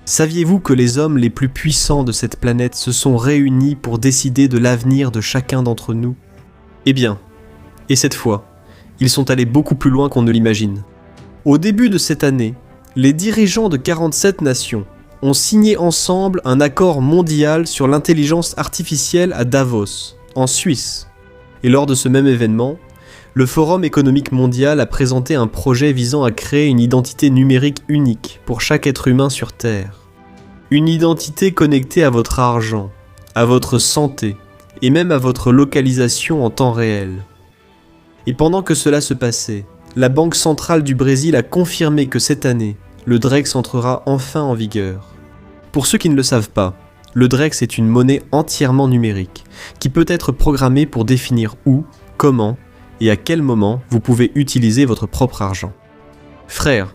Saviez-vous que les hommes les plus puissants de cette planète se sont réunis pour décider de l'avenir de chacun d'entre nous ? Eh bien, et cette fois, ils sont allés beaucoup plus loin qu'on ne l'imagine. Au début de cette année, les dirigeants de 47 nations ont signé ensemble un accord mondial sur l'intelligence artificielle à Davos, en Suisse. Et lors de ce même événement, le Forum économique mondial a présenté un projet visant à créer une identité numérique unique pour chaque être humain sur Terre. Une identité connectée à votre argent, à votre santé et même à votre localisation en temps réel. Et pendant que cela se passait, la Banque centrale du Brésil a confirmé que cette année, le Drex entrera enfin en vigueur. Pour ceux qui ne le savent pas, le Drex est une monnaie entièrement numérique, qui peut être programmée pour définir où, comment et à quel moment vous pouvez utiliser votre propre argent. Frères,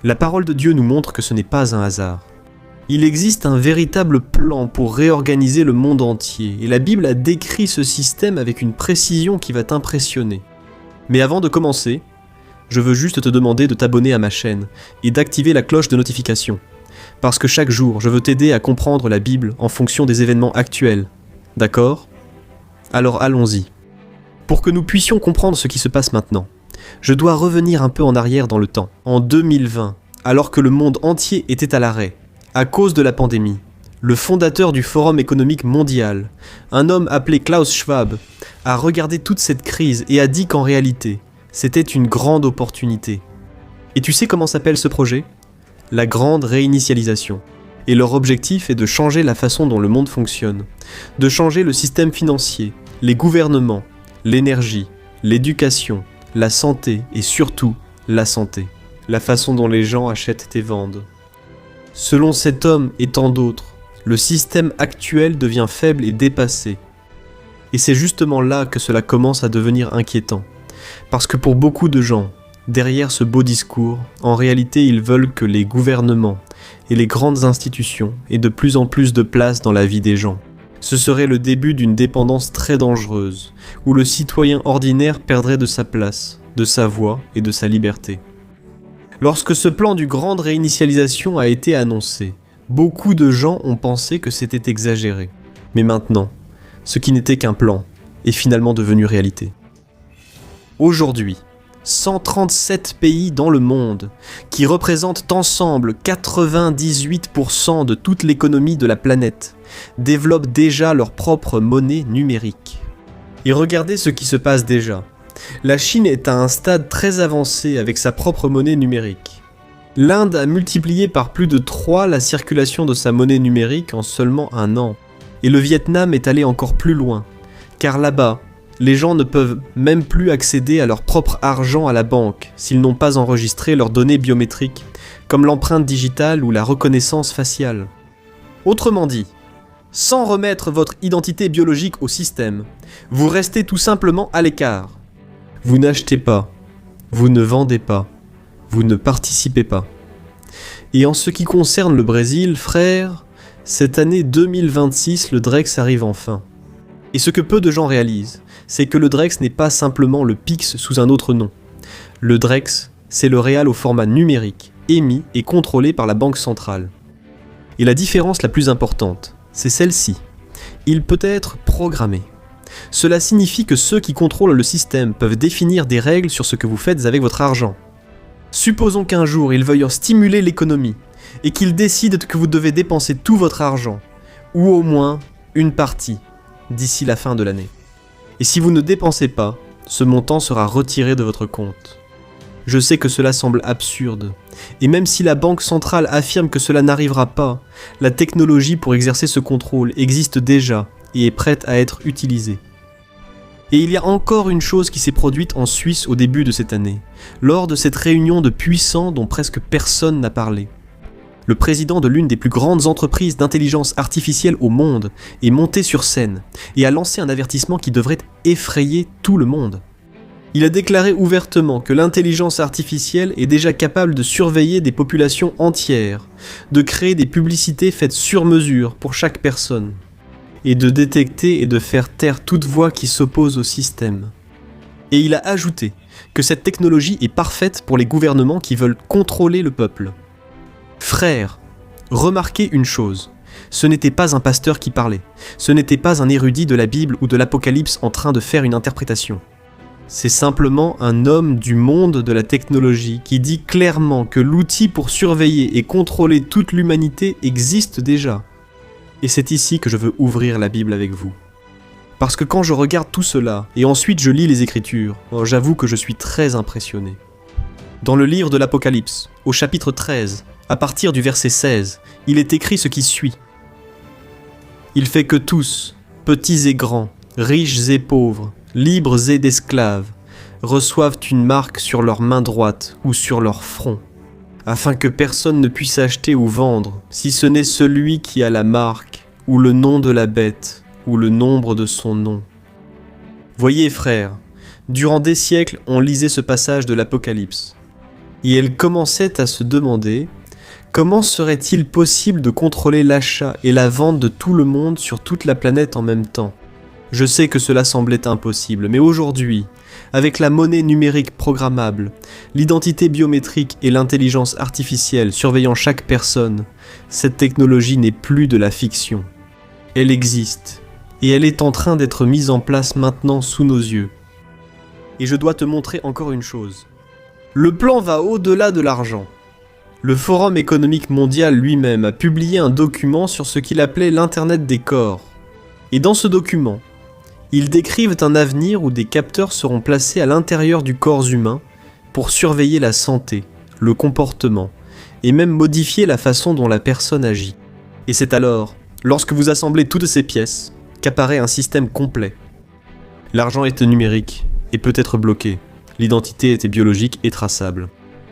la parole de Dieu nous montre que ce n'est pas un hasard. Il existe un véritable plan pour réorganiser le monde entier, et la Bible a décrit ce système avec une précision qui va t'impressionner. Mais avant de commencer, je veux juste te demander de t'abonner à ma chaîne et d'activer la cloche de notification. Parce que chaque jour, je veux t'aider à comprendre la Bible en fonction des événements actuels. D'accord ? Alors allons-y. Pour que nous puissions comprendre ce qui se passe maintenant, je dois revenir un peu en arrière dans le temps. En 2020, alors que le monde entier était à l'arrêt, à cause de la pandémie, le fondateur du Forum économique mondial, un homme appelé Klaus Schwab, a regardé toute cette crise et a dit qu'en réalité, c'était une grande opportunité. Et tu sais comment s'appelle ce projet ? La grande réinitialisation. Et leur objectif est de changer la façon dont le monde fonctionne, de changer le système financier, les gouvernements, l'énergie, l'éducation, la santé et surtout la santé, la façon dont les gens achètent et vendent. Selon cet homme et tant d'autres, le système actuel devient faible et dépassé. Et c'est justement là que cela commence à devenir inquiétant. Parce que pour beaucoup de gens, derrière ce beau discours, en réalité ils veulent que les gouvernements et les grandes institutions aient de plus en plus de place dans la vie des gens. Ce serait le début d'une dépendance très dangereuse, où le citoyen ordinaire perdrait de sa place, de sa voix et de sa liberté. Lorsque ce plan du grande réinitialisation a été annoncé, beaucoup de gens ont pensé que c'était exagéré. Mais maintenant, ce qui n'était qu'un plan est finalement devenu réalité. Aujourd'hui, 137 pays dans le monde, qui représentent ensemble 98% de toute l'économie de la planète, développent déjà leur propre monnaie numérique. Et regardez ce qui se passe déjà. La Chine est à un stade très avancé avec sa propre monnaie numérique. L'Inde a multiplié par plus de 3 la circulation de sa monnaie numérique en seulement un an. Et le Vietnam est allé encore plus loin, car là-bas, les gens ne peuvent même plus accéder à leur propre argent à la banque s'ils n'ont pas enregistré leurs données biométriques, comme l'empreinte digitale ou la reconnaissance faciale. Autrement dit, sans remettre votre identité biologique au système, vous restez tout simplement à l'écart. Vous n'achetez pas, vous ne vendez pas, vous ne participez pas. Et en ce qui concerne le Brésil, frère, cette année 2026, le Drex arrive enfin. Et ce que peu de gens réalisent, c'est que le Drex n'est pas simplement le Pix sous un autre nom. Le Drex, c'est le réal au format numérique, émis et contrôlé par la Banque centrale. Et la différence la plus importante, c'est celle-ci. Il peut être programmé. Cela signifie que ceux qui contrôlent le système peuvent définir des règles sur ce que vous faites avec votre argent. Supposons qu'un jour ils veuillent en stimuler l'économie et qu'ils décident que vous devez dépenser tout votre argent, ou au moins une partie, d'ici la fin de l'année. Et si vous ne dépensez pas, ce montant sera retiré de votre compte. Je sais que cela semble absurde, et même si la Banque centrale affirme que cela n'arrivera pas, la technologie pour exercer ce contrôle existe déjà et est prête à être utilisée. Et il y a encore une chose qui s'est produite en Suisse au début de cette année, lors de cette réunion de puissants dont presque personne n'a parlé. Le président de l'une des plus grandes entreprises d'intelligence artificielle au monde est monté sur scène et a lancé un avertissement qui devrait effrayer tout le monde. Il a déclaré ouvertement que l'intelligence artificielle est déjà capable de surveiller des populations entières, de créer des publicités faites sur mesure pour chaque personne, et de détecter et de faire taire toute voix qui s'oppose au système. Et il a ajouté que cette technologie est parfaite pour les gouvernements qui veulent contrôler le peuple. Frères, Remarquez une chose, ce n'était pas un pasteur qui parlait, ce n'était pas un érudit de la Bible ou de l'Apocalypse en train de faire une interprétation. C'est simplement un homme du monde de la technologie qui dit clairement que l'outil pour surveiller et contrôler toute l'humanité existe déjà. Et c'est ici que je veux ouvrir la Bible avec vous. Parce que quand je regarde tout cela, et ensuite je lis les Écritures, j'avoue que je suis très impressionné. Dans le livre de l'Apocalypse, au chapitre 13, à partir du verset 16, il est écrit ce qui suit. Il fait que tous, petits et grands, riches et pauvres, libres et d'esclaves, reçoivent une marque sur leur main droite ou sur leur front, afin que personne ne puisse acheter ou vendre, si ce n'est celui qui a la marque, ou le nom de la bête, ou le nombre de son nom. Voyez, frères, durant des siècles, on lisait ce passage de l'Apocalypse, et elle commençait à se demander comment serait-il possible de contrôler l'achat et la vente de tout le monde sur toute la planète en même temps. Je sais que cela semblait impossible, mais aujourd'hui, avec la monnaie numérique programmable, l'identité biométrique et l'intelligence artificielle surveillant chaque personne, cette technologie n'est plus de la fiction. Elle existe, et elle est en train d'être mise en place maintenant sous nos yeux. Et je dois te montrer encore une chose. Le plan va au-delà de l'argent. Le Forum économique mondial lui-même a publié un document sur ce qu'il appelait l'Internet des corps. Et dans ce document, ils décrivent un avenir où des capteurs seront placés à l'intérieur du corps humain pour surveiller la santé, le comportement, et même modifier la façon dont la personne agit. Et c'est alors, lorsque vous assemblez toutes ces pièces, qu'apparaît un système complet. L'argent était numérique et peut être bloqué. L'identité était biologique et traçable.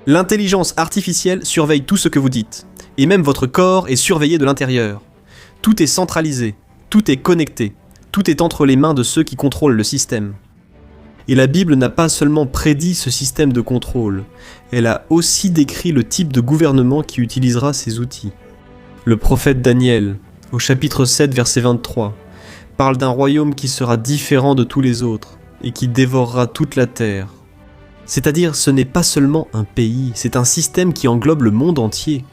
L'intelligence artificielle surveille tout ce que vous dites, et même votre corps est surveillé de l'intérieur. Tout est centralisé, tout est connecté. Tout est entre les mains de ceux qui contrôlent le système. Et la Bible n'a pas seulement prédit ce système de contrôle, elle a aussi décrit le type de gouvernement qui utilisera ces outils. Le prophète Daniel, au chapitre 7, verset 23, parle d'un royaume qui sera différent de tous les autres et qui dévorera toute la terre. C'est-à-dire, ce n'est pas seulement un pays, c'est un système qui englobe le monde entier.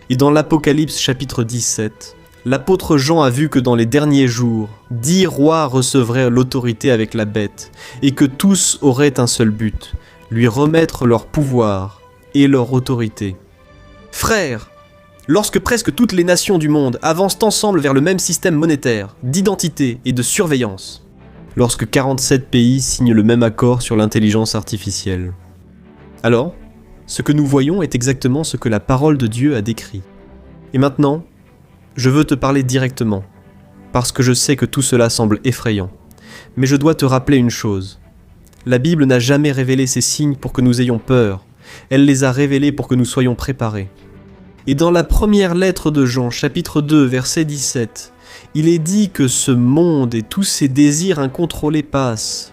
Et dans l'Apocalypse chapitre 17, l'apôtre Jean a vu que dans les derniers jours, 10 rois recevraient l'autorité avec la bête, et que tous auraient un seul but, lui remettre leur pouvoir et leur autorité. Frères, lorsque presque toutes les nations du monde avancent ensemble vers le même système monétaire, d'identité et de surveillance, lorsque 47 pays signent le même accord sur l'intelligence artificielle, alors, ce que nous voyons est exactement ce que la parole de Dieu a décrit. Et maintenant, je veux te parler directement, parce que je sais que tout cela semble effrayant. Mais je dois te rappeler une chose. La Bible n'a jamais révélé ces signes pour que nous ayons peur. Elle les a révélés pour que nous soyons préparés. Et dans la première lettre de Jean, chapitre 2, verset 17, il est dit que ce monde et tous ses désirs incontrôlés passent.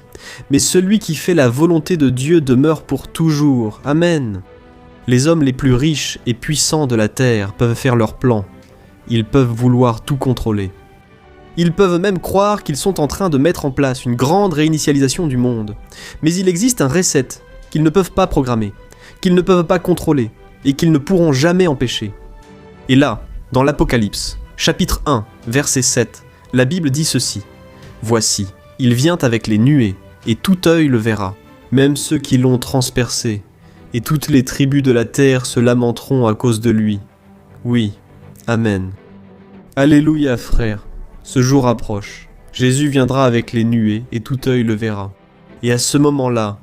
Mais celui qui fait la volonté de Dieu demeure pour toujours. Amen. Les hommes les plus riches et puissants de la terre peuvent faire leurs plans. Ils peuvent vouloir tout contrôler. Ils peuvent même croire qu'ils sont en train de mettre en place une grande réinitialisation du monde. Mais il existe un reset qu'ils ne peuvent pas programmer, qu'ils ne peuvent pas contrôler, et qu'ils ne pourront jamais empêcher. Et là, dans l'Apocalypse, chapitre 1, verset 7, la Bible dit ceci. « Voici, il vient avec les nuées, et tout œil le verra, même ceux qui l'ont transpercé, et toutes les tribus de la terre se lamenteront à cause de lui. Oui. Amen. Alléluia, frères. Ce jour approche. Jésus viendra avec les nuées et tout œil le verra. Et à ce moment-là,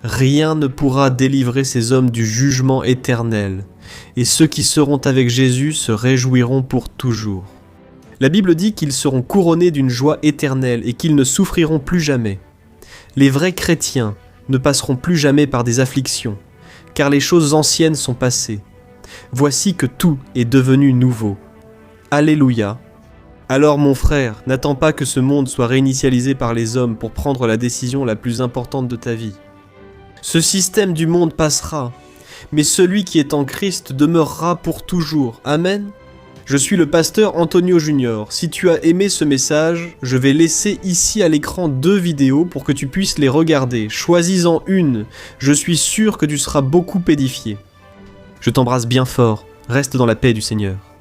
rien ne pourra délivrer ces hommes du jugement éternel. Et ceux qui seront avec Jésus se réjouiront pour toujours. La Bible dit qu'ils seront couronnés d'une joie éternelle et qu'ils ne souffriront plus jamais. Les vrais chrétiens ne passeront plus jamais par des afflictions, car les choses anciennes sont passées. Voici que tout est devenu nouveau. Alléluia. Alors mon frère, n'attends pas que ce monde soit réinitialisé par les hommes pour prendre la décision la plus importante de ta vie. Ce système du monde passera, mais celui qui est en Christ demeurera pour toujours. Amen. Je suis le pasteur Antonio Junior. Si tu as aimé ce message, je vais laisser ici à l'écran 2 vidéos pour que tu puisses les regarder. Choisis-en une, je suis sûr que tu seras beaucoup édifié. Je t'embrasse bien fort Reste dans la paix du Seigneur.